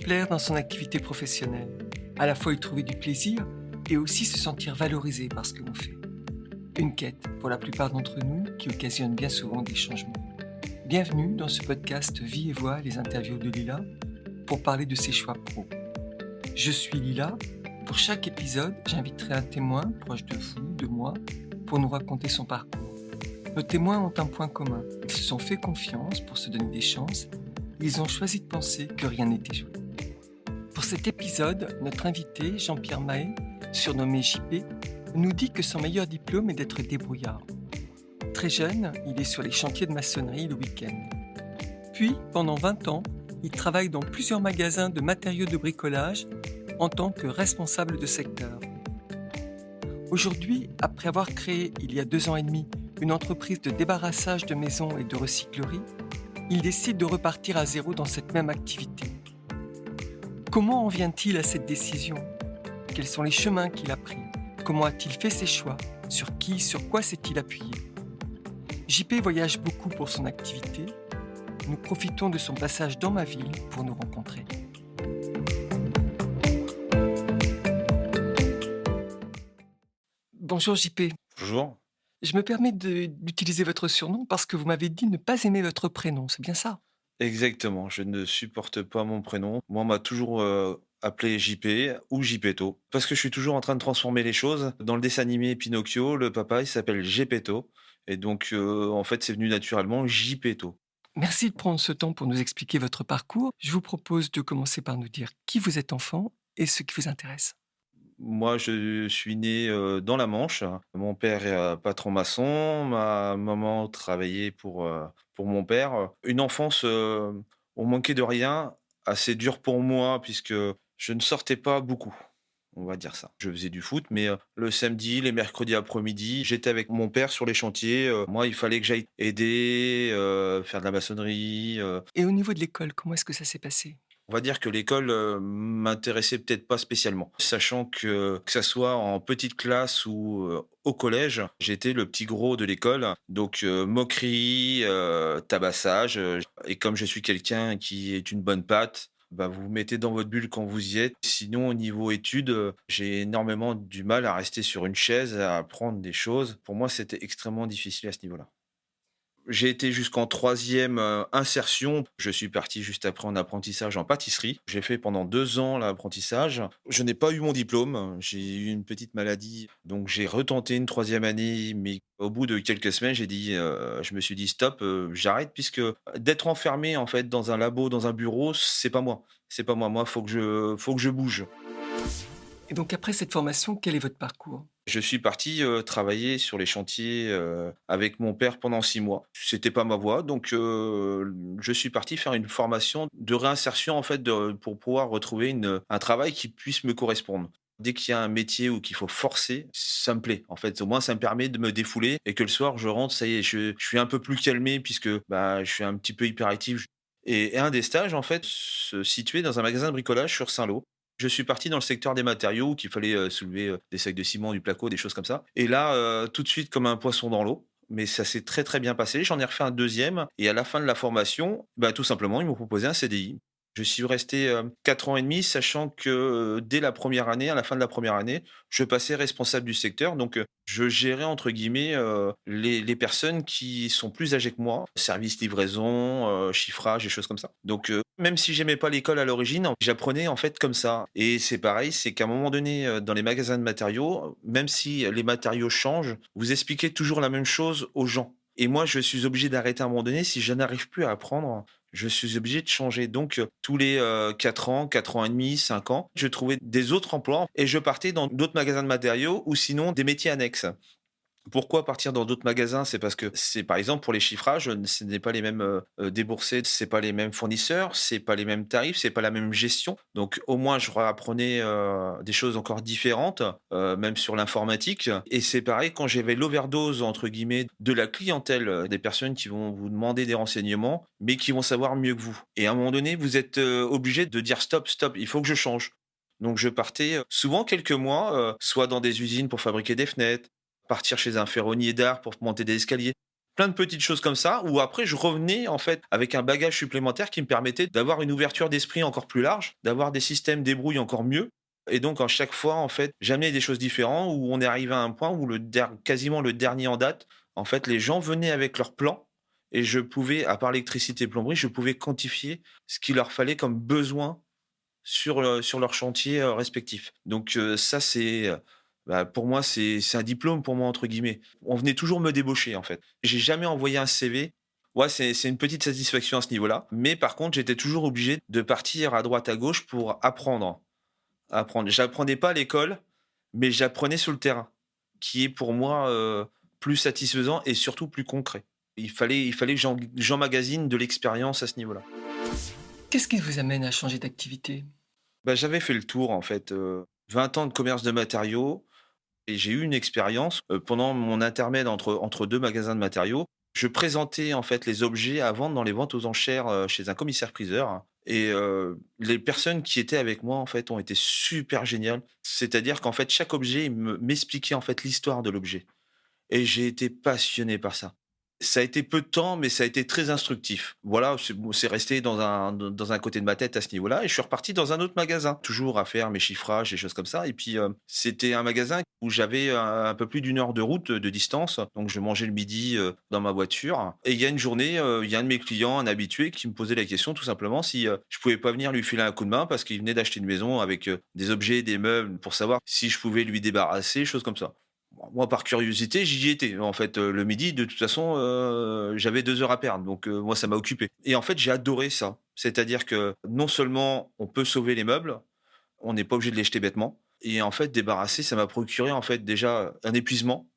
plaire dans son activité professionnelle, à la fois y trouver du plaisir et aussi se sentir valorisé par ce que l'on fait. Une quête, pour la plupart d'entre nous, qui occasionne bien souvent des changements. Bienvenue dans ce podcast Vie et Voix, les interviews de Lila, pour parler de ses choix pro. Je suis Lila. Pour chaque épisode, j'inviterai un témoin proche de vous, de moi, pour nous raconter son parcours. Nos témoins ont un point commun. Ils se sont fait confiance pour se donner des chances. Ils ont choisi de penser que rien n'était joué. Pour cet épisode, notre invité, Jean-Pierre Mahé, surnommé JP, nous dit que son meilleur diplôme est d'être débrouillard. Très jeune, il est sur les chantiers de maçonnerie le week-end. Puis, pendant 20 ans, il travaille dans plusieurs magasins de matériaux de bricolage en tant que responsable de secteur. Aujourd'hui, après avoir créé, il y a 2 ans et demi, une entreprise de débarrassage de maisons et de recyclerie, il décide de repartir à zéro dans cette même activité. Comment en vient-il à cette décision ? Quels sont les chemins qu'il a pris ? Comment a-t-il fait ses choix ? Sur qui, sur quoi s'est-il appuyé ? JP voyage beaucoup pour son activité. Nous profitons de son passage dans ma ville pour nous rencontrer. Bonjour JP. Bonjour. Je me permets d'utiliser votre surnom parce que vous m'avez dit ne pas aimer votre prénom, c'est bien ça ? Exactement, je ne supporte pas mon prénom. Moi, on m'a toujours appelé JP ou JPetto, parce que je suis toujours en train de transformer les choses. Dans le dessin animé Pinocchio, le papa, il s'appelle Geppetto, et donc en fait, c'est venu naturellement JPetto. Merci de prendre ce temps pour nous expliquer votre parcours. Je vous propose de commencer par nous dire qui vous êtes enfant et ce qui vous intéresse. Moi, je suis né dans la Manche. Mon père est patron maçon, ma maman travaillait pour mon père. Une enfance, on manquait de rien, assez dure pour moi, puisque je ne sortais pas beaucoup. On va dire ça. Je faisais du foot, mais le samedi, les mercredis après-midi, j'étais avec mon père sur les chantiers. Moi, il fallait que j'aille aider, faire de la maçonnerie. Et au niveau de l'école, comment est-ce que ça s'est passé ? On va dire que l'école m'intéressait peut-être pas spécialement, sachant que ça soit en petite classe ou au collège, j'étais le petit gros de l'école, donc moquerie, tabassage, et comme je suis quelqu'un qui est une bonne patte, bah, vous vous mettez dans votre bulle quand vous y êtes. Sinon, au niveau études, j'ai énormément du mal à rester sur une chaise, à apprendre des choses. Pour moi, c'était extrêmement difficile à ce niveau-là. J'ai été jusqu'en troisième insertion. Je suis parti juste après en apprentissage en pâtisserie. J'ai fait pendant 2 ans l'apprentissage. Je n'ai pas eu mon diplôme. J'ai eu une petite maladie, donc j'ai retenté une troisième année. Mais au bout de quelques semaines, je me suis dit stop, j'arrête, puisque d'être enfermé en fait dans un labo, dans un bureau, c'est pas moi. C'est pas moi. Moi, faut que je bouge. Et donc après cette formation, quel est votre parcours ? Je suis parti, travailler sur les chantiers, avec mon père pendant 6 mois. C'était pas ma voie, donc je suis parti faire une formation de réinsertion, en fait, pour pouvoir retrouver un travail qui puisse me correspondre. Dès qu'il y a un métier où qu'il faut forcer, ça me plaît. En fait, au moins ça me permet de me défouler et que le soir je rentre, ça y est, je suis un peu plus calmé, puisque, bah, je suis un petit peu hyperactif. Et un des stages, en fait, se situait dans un magasin de bricolage sur Saint-Lô. Je suis parti dans le secteur des matériaux, qu'il fallait soulever des sacs de ciment, du placo, des choses comme ça. Et là, tout de suite, comme un poisson dans l'eau. Mais ça s'est très très bien passé. J'en ai refait un deuxième. Et à la fin de la formation, bah, tout simplement, ils m'ont proposé un CDI. Je suis resté 4 ans et demi, sachant que dès la première année, à la fin de la première année, je passais responsable du secteur. Donc, je gérais, entre guillemets, les personnes qui sont plus âgées que moi. Service livraison, chiffrage, des choses comme ça. Donc, même si j'aimais pas l'école à l'origine, j'apprenais en fait comme ça. Et c'est pareil, c'est qu'à un moment donné, dans les magasins de matériaux, même si les matériaux changent, vous expliquez toujours la même chose aux gens. Et moi, je suis obligé d'arrêter à un moment donné. Si je n'arrive plus à apprendre, je suis obligé de changer. Donc, tous les 4 ans et demi, 5 ans, je trouvais des autres emplois et je partais dans d'autres magasins de matériaux ou sinon des métiers annexes. Pourquoi partir dans d'autres magasins? C'est parce que c'est, par exemple, pour les chiffrages, ce n'est pas les mêmes déboursés, c'est pas les mêmes fournisseurs, c'est pas les mêmes tarifs, c'est pas la même gestion. Donc au moins je réapprenais des choses encore différentes, même sur l'informatique. Et c'est pareil quand j'avais l'overdose entre guillemets de la clientèle, des personnes qui vont vous demander des renseignements, mais qui vont savoir mieux que vous. Et à un moment donné, vous êtes obligé de dire stop, stop, il faut que je change. Donc je partais souvent quelques mois, soit dans des usines pour fabriquer des fenêtres, partir chez un ferronnier d'art pour monter des escaliers. Plein de petites choses comme ça, où après je revenais en fait avec un bagage supplémentaire qui me permettait d'avoir une ouverture d'esprit encore plus large, d'avoir des systèmes débrouille encore mieux. Et donc à chaque fois en fait, j'amenais des choses différentes où on est arrivé à un point où quasiment le dernier en date, en fait les gens venaient avec leur plan et je pouvais, à part l'électricité et plomberie, je pouvais quantifier ce qu'il leur fallait comme besoin sur leur chantier, respectif. Donc ça c'est, bah, pour moi c'est un «diplôme» pour moi entre guillemets. On venait toujours me débaucher en fait. J'ai jamais envoyé un CV. Ouais, c'est une petite satisfaction à ce niveau-là, mais par contre, j'étais toujours obligé de partir à droite à gauche pour apprendre. Apprendre. J'apprenais pas à l'école, mais j'apprenais sur le terrain, qui est pour moi, plus satisfaisant et surtout plus concret. Il fallait que j'emmagasine de l'expérience à ce niveau-là. Qu'est-ce qui vous amène à changer d'activité? Bah, j'avais fait le tour en fait, 20 ans de commerce de matériaux et j'ai eu une expérience, pendant mon intermède entre 2 magasins de matériaux. Je présentais en fait les objets à vendre dans les ventes aux enchères, chez un commissaire-priseur et les personnes qui étaient avec moi en fait ont été super géniales. C'est-à-dire qu'en fait chaque objet, m'expliquait en fait l'histoire de l'objet et j'ai été passionné par ça. Ça a été peu de temps, mais ça a été très instructif. Voilà, c'est resté dans un côté de ma tête à ce niveau-là et je suis reparti dans un autre magasin, toujours à faire mes chiffrages, des choses comme ça et puis, c'était un magasin où j'avais un peu plus d'1 heure de route, de distance, donc je mangeais le midi, dans ma voiture et il y a une journée, il y a un de mes clients, un habitué, qui me posait la question tout simplement si, je pouvais pas venir lui filer un coup de main parce qu'il venait d'acheter une maison avec, des objets, des meubles pour savoir si je pouvais lui débarrasser, choses comme ça. Bon, moi, par curiosité, j'y étais. En fait, le midi, de toute façon, j'avais 2 heures à perdre, donc moi, ça m'a occupé et en fait, j'ai adoré ça. C'est-à-dire que, non seulement on peut sauver les meubles, on n'est pas obligé de les jeter bêtement et en fait, débarrasser, ça m'a procuré, en fait, déjà un épuisement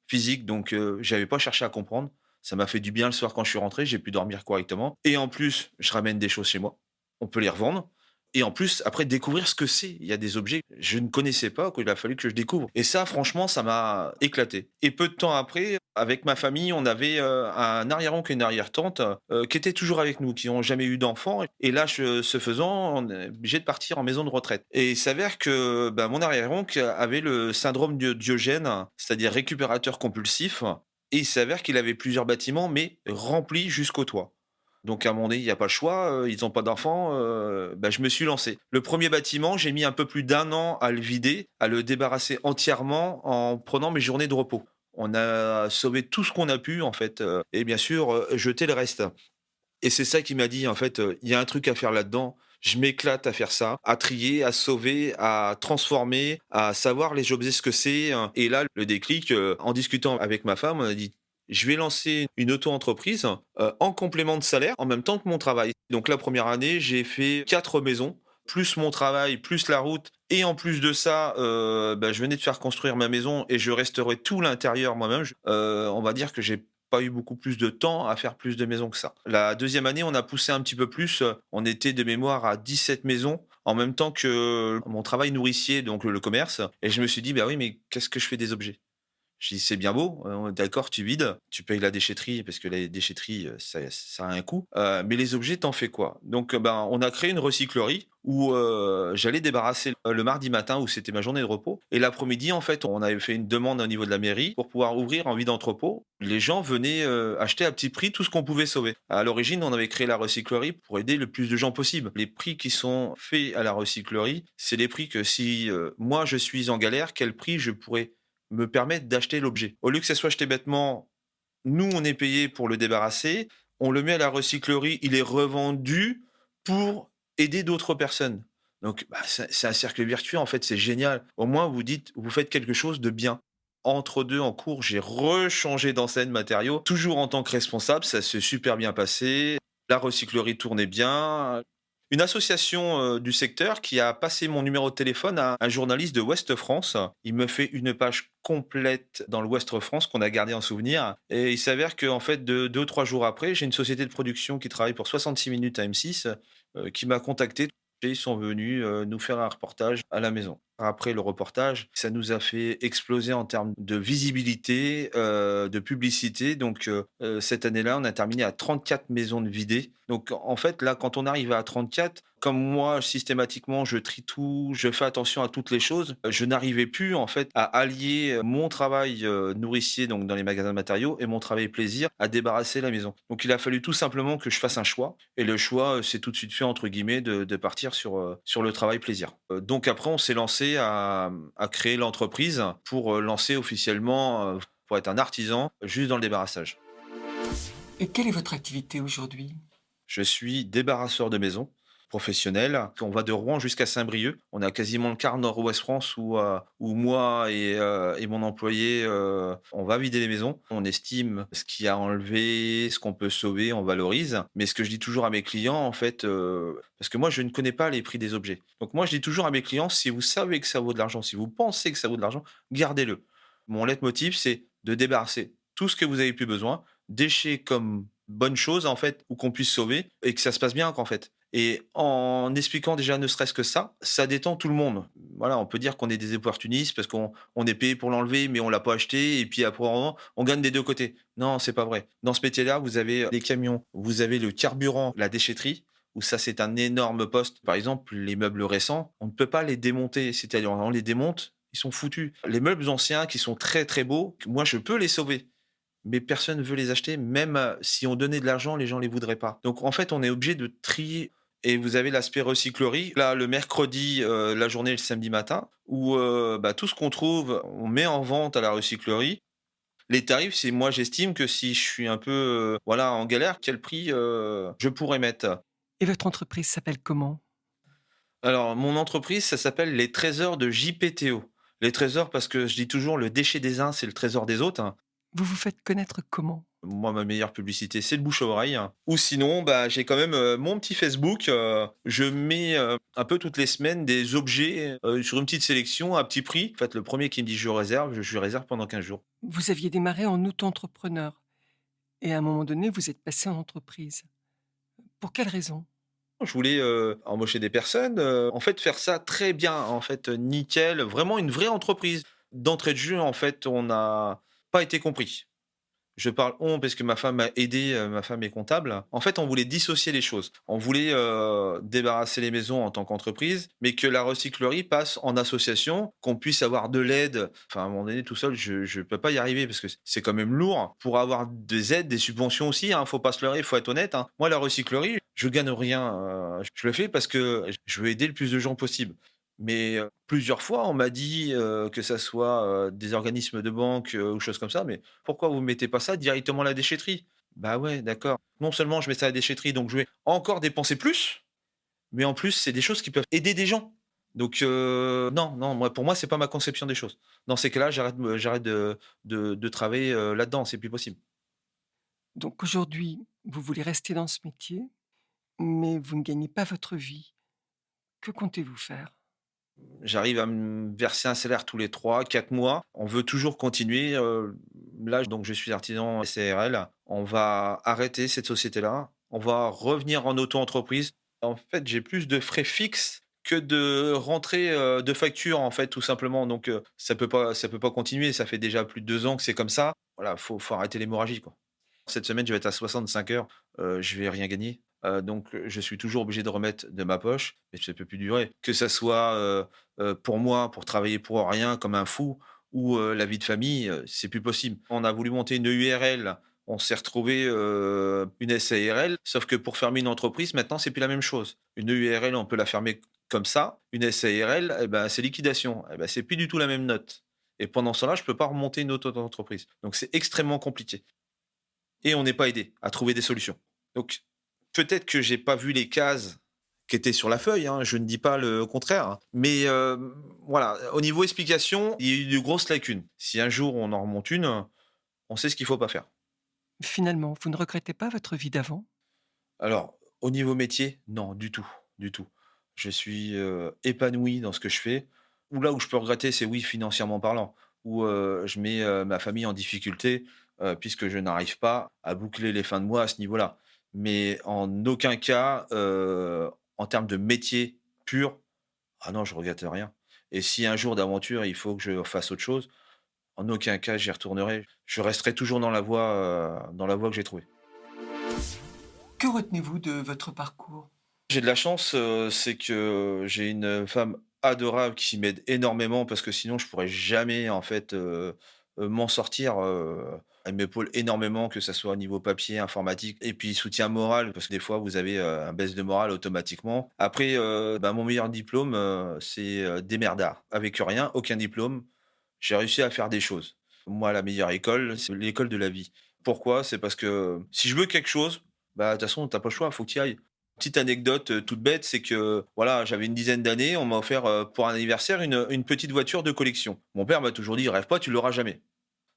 physique, donc j'avais pas cherché à comprendre. Ça m'a fait du bien le soir quand je suis rentré, j'ai pu dormir correctement et en plus, je ramène des choses chez moi. On peut les revendre et en plus, après découvrir ce que c'est. Il y a des objets que je ne connaissais pas, qu'il a fallu que je découvre et ça, franchement, ça m'a éclaté et peu de temps après, avec ma famille, on avait, un arrière-oncle et une arrière-tante, qui étaient toujours avec nous, qui ont jamais eu d'enfants et l'âge, se faisant, on est obligé de partir en maison de retraite et il s'avère que, bah, mon arrière-oncle avait le syndrome de Diogène, c'est-à-dire récupérateur compulsif et il s'avère qu'il avait plusieurs bâtiments mais remplis jusqu'au toit. Donc à un moment donné, il y a pas le choix, ils ont pas d'enfants, bah, je me suis lancé. Le premier bâtiment, j'ai mis un peu plus d'1 an à le vider, à le débarrasser entièrement en prenant mes journées de repos. On a sauvé tout ce qu'on a pu en fait, et bien sûr, jeté le reste. Et c'est ça qui m'a dit en fait, «Il y a un truc à faire là-dedans». Je m'éclate à faire ça, à trier, à sauver, à transformer, à savoir les objets ce que c'est, et là, le déclic, en discutant avec ma femme, on a dit: «Je vais lancer une auto-entreprise, en complément de salaire, en même temps que mon travail». Donc la première année, j'ai fait 4 maisons, plus mon travail, plus la route et en plus de ça, bah, je venais de faire construire ma maison et je restaurais tout l'intérieur moi-même. On va dire que j'ai pas eu beaucoup plus de temps à faire plus de maisons que ça. La deuxième année, on a poussé un petit peu plus, on était de mémoire à 17 maisons, en même temps que mon travail nourricier, donc le commerce et je me suis dit: «Bah, oui, mais qu'est-ce que je fais des objets?» Je dis: «C'est bien beau, d'accord, tu vides, tu payes la déchetterie parce que la déchetterie, ça a un coût, mais les objets, tu en fais quoi?» Donc ben, on a créé une recyclerie où, j'allais débarrasser le mardi matin où c'était ma journée de repos et l'après-midi, en fait, on avait fait une demande au niveau de la mairie pour pouvoir ouvrir en vide entrepôt. Les gens venaient, acheter à petit prix tout ce qu'on pouvait sauver. À l'origine, on avait créé la recyclerie pour aider le plus de gens possible. Les prix qui sont faits à la recyclerie, c'est les prix que si, moi je suis en galère, quel prix je pourrais me permettre d'acheter l'objet. Au lieu que ça soit acheté bêtement, nous, on est payé pour le débarrasser, on le met à la recyclerie, il est revendu pour aider d'autres personnes. Donc, bah, c'est un cercle vertueux, en fait, c'est génial. Au moins, vous dites, vous faites quelque chose de bien. Entre deux, en cours, j'ai rechangé d'enseigne matériaux, toujours en tant que responsable, ça s'est super bien passé. La recyclerie tournait bien. Une association, du secteur qui a passé mon numéro de téléphone à un journaliste de Ouest France. Il me fait une page complète dans l'Ouest France qu'on a gardé en souvenir et il s'avère qu'en fait de 2 ou 3 jours après, j'ai une société de production qui travaille pour 66 minutes à M6, qui m'a contacté et ils sont venus, nous faire un reportage à la maison. après le reportage. Ça nous a fait exploser en termes de visibilité, de publicité. Donc, cette année-là, on a terminé à 34 maisons de vidées. Donc, en fait, là, quand on arrive à 34, comme moi, systématiquement, je trie tout, je fais attention à toutes les choses, je n'arrivais plus, en fait, à allier mon travail nourricier, donc dans les magasins de matériaux, et mon travail plaisir à débarrasser la maison. Donc, il a fallu tout simplement que je fasse un choix. Et le choix, c'est tout de suite fait, entre guillemets, de partir sur le travail plaisir. Donc, après, on s'est lancé à créer l'entreprise pour lancer officiellement, pour être un artisan, juste dans le débarrassage. Et quelle est votre activité aujourd'hui? Je suis débarrasseur de maison professionnel. On va de Rouen jusqu'à Saint-Brieuc. On a quasiment le quart Nord-Ouest France où moi et mon employé, on va vider les maisons. On estime ce qu'il y a à enlever, ce qu'on peut sauver, on valorise. Mais ce que je dis toujours à mes clients, en fait, parce que moi, je ne connais pas les prix des objets. Donc moi, je dis toujours à mes clients, si vous savez que ça vaut de l'argent, si vous pensez que ça vaut de l'argent, gardez-le. Mon leitmotiv, c'est de débarrasser tout ce que vous avez plus besoin, déchets comme bonnes choses, en fait, ou qu'on puisse sauver et que ça se passe bien, qu'en fait. Et en expliquant déjà ne serait-ce que ça détend tout le monde. Voilà, on peut dire qu'on est des opportunistes parce qu'on est payé pour l'enlever, mais on l'a pas acheté et puis après on gagne des 2 côtés. Non, c'est pas vrai. Dans ce métier-là, vous avez les camions, vous avez le carburant, la déchetterie, où ça, c'est un énorme poste. Par exemple, les meubles récents, on ne peut pas les démonter. C'est-à-dire, on les démonte, ils sont foutus. Les meubles anciens qui sont très, très beaux, moi, je peux les sauver, mais personne ne veut les acheter. Même si on donnait de l'argent, les gens ne les voudraient pas. Donc en fait, on est obligé de trier. Et vous avez l'aspect recyclerie. Là, le mercredi, la journée, le samedi matin, où bah, tout ce qu'on trouve, on met en vente à la recyclerie. Les tarifs, c'est moi, j'estime que si je suis un peu voilà, en galère, quel prix je pourrais mettre. Et votre entreprise s'appelle comment? Alors, mon entreprise, ça s'appelle les Trésors de JPTO. Les trésors, parce que je dis toujours, le déchet des uns, c'est le trésor des autres, hein. Vous vous faites connaître comment? Moi, ma meilleure publicité, c'est le bouche à oreille, hein. Ou sinon, bah, j'ai quand même, mon petit Facebook, je mets, un peu toutes les semaines des objets, sur une petite sélection à petit prix. En fait, le premier qui me dit: «Je réserve», je réserve pendant 15 jours. Vous aviez démarré en auto-entrepreneur et à un moment donné, vous êtes passé en entreprise. Pour quelle raison? Je voulais, embaucher des personnes, en fait, faire ça très bien, en fait, nickel, vraiment une vraie entreprise. D'entrée de jeu, en fait, on n'a pas été compris. Je parle «on» parce que ma femme m'a aidé, ma femme est comptable. En fait, on voulait dissocier les choses. On voulait, débarrasser les maisons en tant qu'entreprise, mais que la recyclerie passe en association, qu'on puisse avoir de l'aide. Enfin, à un moment donné, tout seul, je peux pas y arriver parce que c'est quand même lourd. Pour avoir des aides, des subventions aussi, hein, faut pas se leurrer, faut être honnête, hein. Moi, la recyclerie, je gagne rien, je le fais parce que je veux aider le plus de gens possible. Mais, plusieurs fois, on m'a dit, que ça soit, des organismes de banque, ou choses comme ça: «Mais pourquoi vous mettez pas ça directement à la déchetterie?» Bah ouais, d'accord. Non seulement je mets ça à la déchetterie, donc je vais encore dépenser plus, mais en plus, c'est des choses qui peuvent aider des gens. Donc non, non, moi pour moi, c'est pas ma conception des choses. Dans ces cas-là, j'arrête de travailler, là-dedans, c'est plus possible. Donc aujourd'hui, vous voulez rester dans ce métier, mais vous ne gagnez pas votre vie. Que comptez-vous faire? J'arrive à me verser un salaire tous les 3, 4 mois. On veut toujours continuer, là, donc je suis artisan SARL. On va arrêter cette société-là. On va revenir en auto-entreprise. En fait, j'ai plus de frais fixes que de rentrées, de factures, en fait, tout simplement. Donc, ça peut pas continuer. Ça fait déjà plus de 2 ans que c'est comme ça. Voilà, faut arrêter l'hémorragie, quoi. Cette semaine, je vais être à 65 heures, je vais rien gagner. Donc, je suis toujours obligé de remettre de ma poche et ça peut plus durer. Que ça soit, pour moi, pour travailler pour rien comme un fou ou, la vie de famille, c'est plus possible. On a voulu monter une URL, on s'est retrouvé, une SARL, sauf que pour fermer une entreprise, maintenant, c'est plus la même chose. Une URL, on peut la fermer comme ça. Une SARL, eh ben, c'est liquidation. Eh ben, c'est plus du tout la même note et pendant ce temps-là, je peux pas remonter une auto-entreprise. Donc c'est extrêmement compliqué et on n'est pas aidé à trouver des solutions. Donc peut-être que j'ai pas vu les cases qui étaient sur la feuille, hein, je ne dis pas le contraire, hein, mais voilà, au niveau explication, il y a eu de grosses lacunes. Si un jour on en remonte une, on sait ce qu'il faut pas faire. Finalement, vous ne regrettez pas votre vie d'avant? Alors, au niveau métier, non, du tout, du tout. Je suis, épanoui dans ce que je fais. Ou là où je peux regretter, c'est oui, financièrement parlant, où, je mets, ma famille en difficulté, puisque je n'arrive pas à boucler les fins de mois à ce niveau-là. Mais en aucun cas, en termes de métier pur, ah non, je regrette rien. et si un jour d'aventure, il faut que je fasse autre chose, en aucun cas j'y retournerai. Je resterai toujours dans la voie que j'ai trouvée. Que retenez-vous de votre parcours? J'ai de la chance, c'est que j'ai une femme adorable qui m'aide énormément parce que sinon je pourrais jamais en fait, m'en sortir, elle m'épaule énormément, que ça soit au niveau papier, informatique et puis soutien moral parce que des fois vous avez, un baisse de morale automatiquement. Après, mon meilleur diplôme, c'est, démerdard. Avec rien, aucun diplôme, j'ai réussi à faire des choses. Moi, la meilleure école, c'est l'école de la vie. Pourquoi? C'est parce que si je veux quelque chose, bah, de toute façon, tu as pas le choix, faut que tu y ailles. Petite anecdote, toute bête, c'est que, voilà, j'avais une dizaine d'années, on m'a offert, pour un anniversaire une petite voiture de collection. Mon père m'a toujours dit: «Rêve pas, tu l'auras jamais».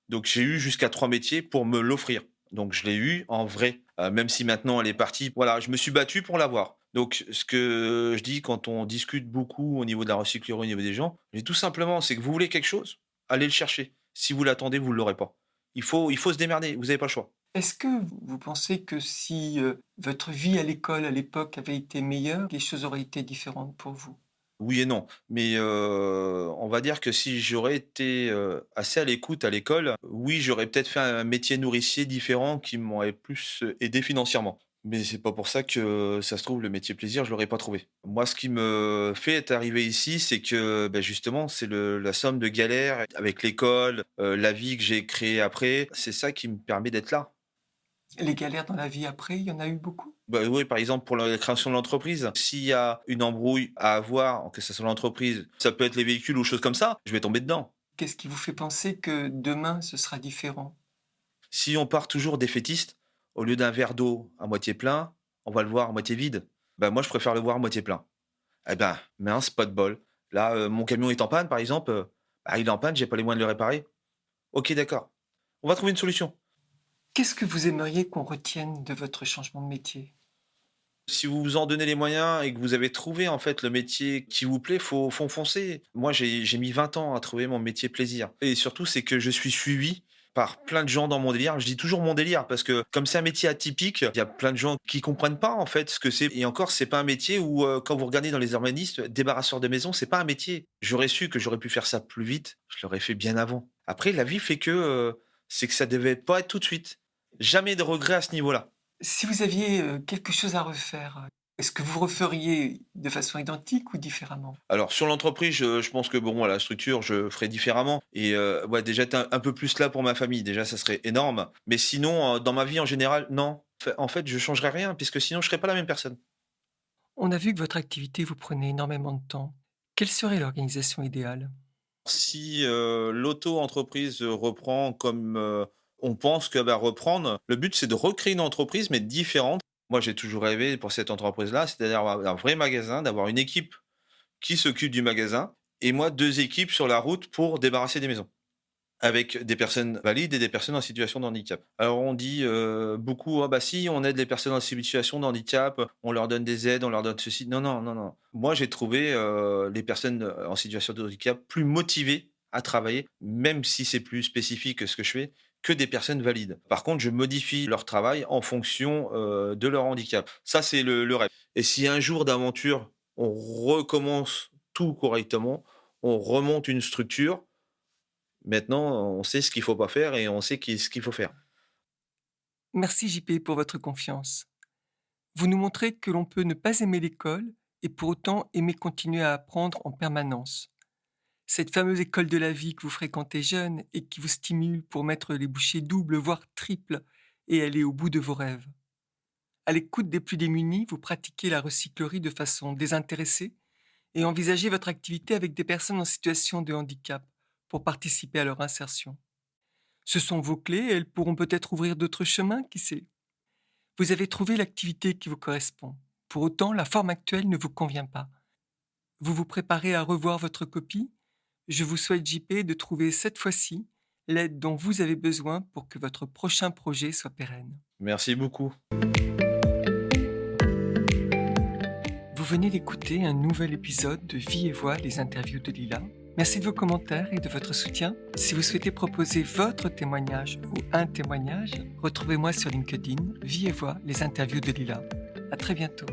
Donc j'ai eu jusqu'à 3 métiers pour me l'offrir. Donc je l'ai eu en vrai, même si maintenant elle est partie. Voilà, je me suis battu pour l'avoir. Donc ce que je dis quand on discute beaucoup au niveau de la recyclerie, au niveau des gens, mais tout simplement, c'est que vous voulez quelque chose, allez le chercher. Si vous l'attendez, vous ne l'aurez pas. Il faut se démerder, vous n'avez pas le choix. Est-ce que vous pensez que si, votre vie à l'école, à l'époque, avait été meilleure, les choses auraient été différentes pour vous? Oui et non, mais on va dire que si j'aurais été, assez à l'écoute à l'école, oui, j'aurais peut-être fait un métier nourricier différent qui m'aurait plus, aidé financièrement. Mais c'est pas pour ça que, ça se trouve, le métier plaisir, je l'aurais pas trouvé. Moi, ce qui me fait être arrivé ici, c'est que, justement, c'est le la somme de galères avec l'école, la vie que j'ai créée après, c'est ça qui me permet d'être là. Les galères dans la vie après, il y en a eu beaucoup? Bah, oui, par exemple, pour la création de l'entreprise, s'il y a une embrouille à avoir, que ce soit l'entreprise, ça peut être les véhicules ou choses comme ça, je vais tomber dedans. Qu'est-ce qui vous fait penser que demain ce sera différent? Si on part toujours défaitiste, au lieu d'un verre d'eau à moitié plein, on va le voir à moitié vide. Moi, je préfère le voir à moitié plein. Eh ben, mince, pas de bol. Là, mon camion est en panne, par exemple, il est en panne, j'ai pas les moyens de le réparer. OK, d'accord. On va trouver une solution. Qu'est-ce que vous aimeriez qu'on retienne de votre changement de métier? Si vous vous en donnez les moyens et que vous avez trouvé, en fait, le métier qui vous plaît, faut foncer. Moi, j'ai mis 20 ans à trouver mon métier plaisir et surtout, c'est que je suis suivi par plein de gens dans mon délire. Je dis toujours mon délire parce que comme c'est un métier atypique, il y a plein de gens qui comprennent pas, en fait, ce que c'est et encore, c'est pas un métier où, quand vous regardez dans les urbanistes, débarrasseur de maison, c'est pas un métier. J'aurais su que j'aurais pu faire ça plus vite, je l'aurais fait bien avant. Après, la vie fait que, c'est que ça devait pas être tout de suite. Jamais de regret à ce niveau-là. Si vous aviez, quelque chose à refaire, est-ce que vous referiez de façon identique ou différemment? Alors sur l'entreprise, je pense que bon, la structure, je ferai différemment et ouais, déjà être un peu plus là pour ma famille, déjà ça serait énorme. Mais sinon, dans ma vie en général, non. En fait, je changerais rien puisque sinon je serais pas la même personne. On a vu que votre activité vous prenait énormément de temps. Quelle serait l'organisation idéale? Si, l'auto-entreprise, reprend comme, on pense qu'elle va reprendre, le but c'est de recréer une entreprise mais différente. Moi, j'ai toujours rêvé pour cette entreprise-là, c'est-à-dire avoir un vrai magasin, d'avoir une équipe qui s'occupe du magasin et moi 2 équipes sur la route pour débarrasser des maisons. Avec des personnes valides et des personnes en situation de handicap. Alors on dit, beaucoup: «Ah bah si, on aide les personnes en situation de handicap, on leur donne des aides, on leur donne ceci». Non, non, non, non. Moi j'ai trouvé, les personnes, en situation de handicap plus motivées à travailler, même si c'est plus spécifique que ce que je fais, que des personnes valides. Par contre, je modifie leur travail en fonction, de leur handicap. Ça, c'est le rêve et si un jour d'aventure, on recommence tout correctement, on remonte une structure. Maintenant, on sait ce qu'il faut pas faire et on sait ce qu'il faut faire. Merci JP pour votre confiance. Vous nous montrez que l'on peut ne pas aimer l'école et pour autant aimer continuer à apprendre en permanence. Cette fameuse école de la vie que vous fréquentez jeune et qui vous stimule pour mettre les bouchées doubles, voire triples, et aller au bout de vos rêves. À l'écoute des plus démunis, vous pratiquez la recyclerie de façon désintéressée et envisagez votre activité avec des personnes en situation de handicap pour participer à leur insertion. Ce sont vos clés et elles pourront peut-être ouvrir d'autres chemins, qui sait. Vous avez trouvé l'activité qui vous correspond. Pour autant, la forme actuelle ne vous convient pas. Vous vous préparez à revoir votre copie. Je vous souhaite, JP, de trouver cette fois-ci l'aide dont vous avez besoin pour que votre prochain projet soit pérenne. Merci beaucoup. Vous venez d'écouter un nouvel épisode de Vie et Voix, les interviews de Lila. Merci de vos commentaires et de votre soutien. Si vous souhaitez proposer votre témoignage ou un témoignage, retrouvez-moi sur LinkedIn, Vie et Voix, les interviews de Lila. À très bientôt.